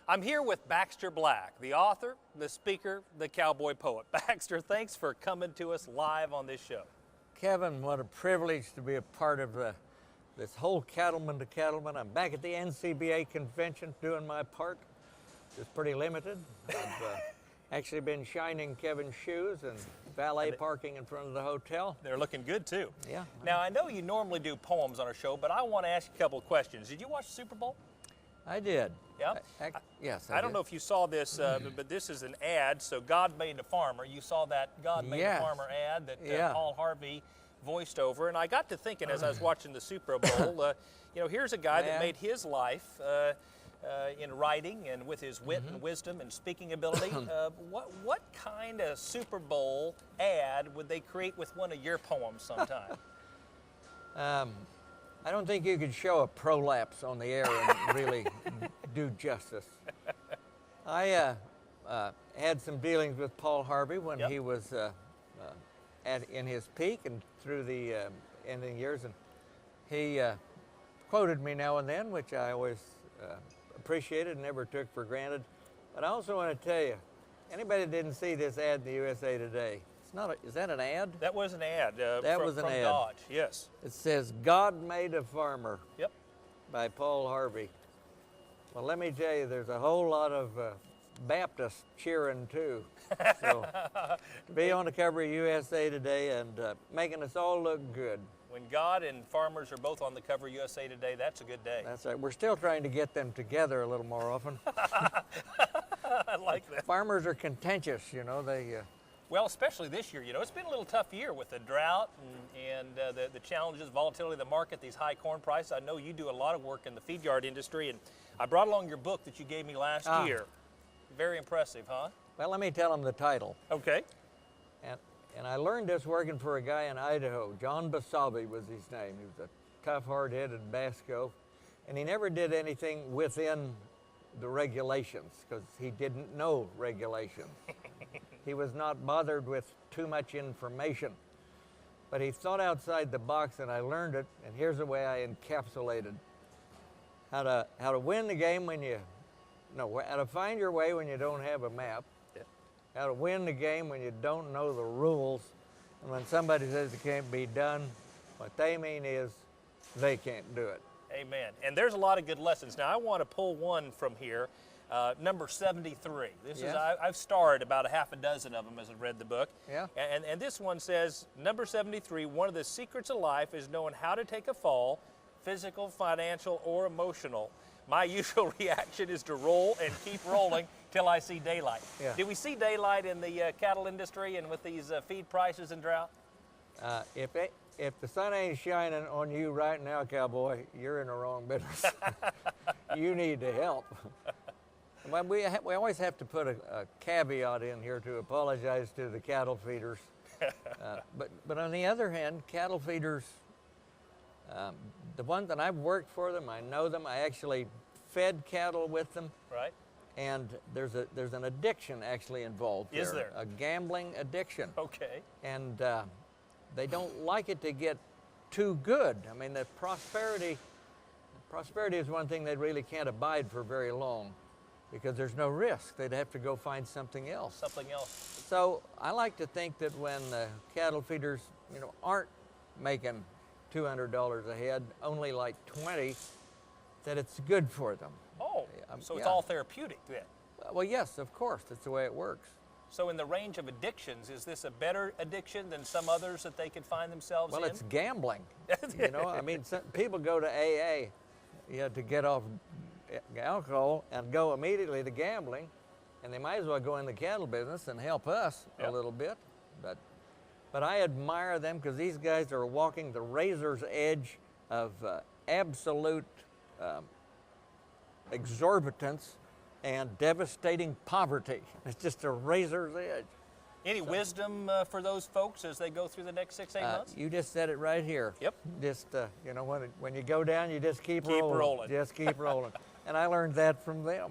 I'm here with Baxter Black, the author, the speaker, the cowboy poet. Baxter, thanks for coming to us live on this show. Kevin, what a privilege to be a part of this whole Cattleman to Cattleman. I'm back at the NCBA convention doing my part. It's pretty limited. I've actually been shining Kevin's shoes and valet parking in front of the hotel. They're looking good too. Yeah. Now, I know you normally do poems on our show, but I want to ask you a couple of questions. Did you watch the Super Bowl? I did. Yeah? Yes, I don't know if you saw this, but this is an ad. So God Made a Farmer. You saw that God Made a Farmer ad that Paul Harvey voiced over. And I got to thinking as I was watching the Super Bowl, you know, here's a guy that made his life in writing and with his wit and wisdom and speaking ability. What kind of Super Bowl ad would they create with one of your poems sometime? I don't think you could show a prolapse on the air and really do justice. I had some dealings with Paul Harvey when he was in his peak and through the ending years, and he quoted me now and then, which I always appreciated and never took for granted. But I also want to tell you, anybody that didn't see this ad in the USA Today, is that an ad? That was an ad. That was an ad. Dodge, yes. It says, God Made a Farmer. Yep. By Paul Harvey. Well, let me tell you, there's a whole lot of Baptists cheering too. So, to be on the cover of USA Today and making us all look good. When God and farmers are both on the cover of USA Today, that's a good day. That's right. We're still trying to get them together a little more often. I like that. Farmers are contentious, you know. Well, especially this year, you know, it's been a little tough year with the drought and the challenges, volatility of the market, these high corn prices. I know you do a lot of work in the feed yard industry, and I brought along your book that you gave me last year. Very impressive, huh? Well, let me tell them the title. Okay. And I learned this working for a guy in Idaho. John Basabe was his name. He was a tough, hard-headed Basco, and he never did anything within the regulations because he didn't know regulations. He was not bothered with too much information, but he thought outside the box, and I learned it, and here's the way I encapsulated how to win the game how to find your way when you don't have a map, how to win the game when you don't know the rules, and when somebody says it can't be done, what they mean is they can't do it. Amen. And there's a lot of good lessons. Now, I want to pull one from here. Number 73. This is I've starred about a half a dozen of them as I read the book. Yeah. And this one says, number 73, one of the secrets of life is knowing how to take a fall, physical, financial, or emotional. My usual reaction is to roll and keep rolling till I see daylight. Yeah. Did we see daylight in the cattle industry and with these feed prices and drought? If the sun ain't shining on you right now, cowboy, you're in the wrong business. You need to help. Well, we always have to put a caveat in here to apologize to the cattle feeders. But on the other hand, cattle feeders, the ones that I've worked for them, I know them. I actually fed cattle with them. Right. And there's an addiction actually involved there. Is there? A gambling addiction. Okay. And they don't like it to get too good. I mean, the prosperity is one thing they really can't abide for very long, because there's no risk. They'd have to go find something else. Something else. So I like to think that when the cattle feeders, you know, aren't making $200 a head, only like 20, that it's good for them. Oh, so it's all therapeutic then? Well, yes, of course. That's the way it works. So in the range of addictions, is this a better addiction than some others that they could find themselves in? Well, it's gambling. You know, I mean, people go to AA to get off alcohol and go immediately to gambling, and they might as well go in the cattle business and help us a little bit. But I admire them because these guys are walking the razor's edge of absolute exorbitance and devastating poverty. It's just a razor's edge. Any wisdom for those folks as they go through the next 6-8 months? You just said it right here. Yep. Just, you know, when you go down, you just keep rolling. Rolling. Just keep rolling. And I learned that from them.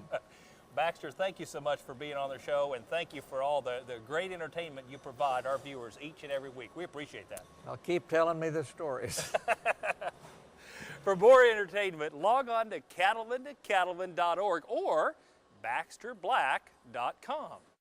Baxter, thank you so much for being on the show, and thank you for all the great entertainment you provide our viewers each and every week. We appreciate that. I'll keep telling me the stories. For more entertainment, log on to cattlemantocattleman.org or BaxterBlack.com.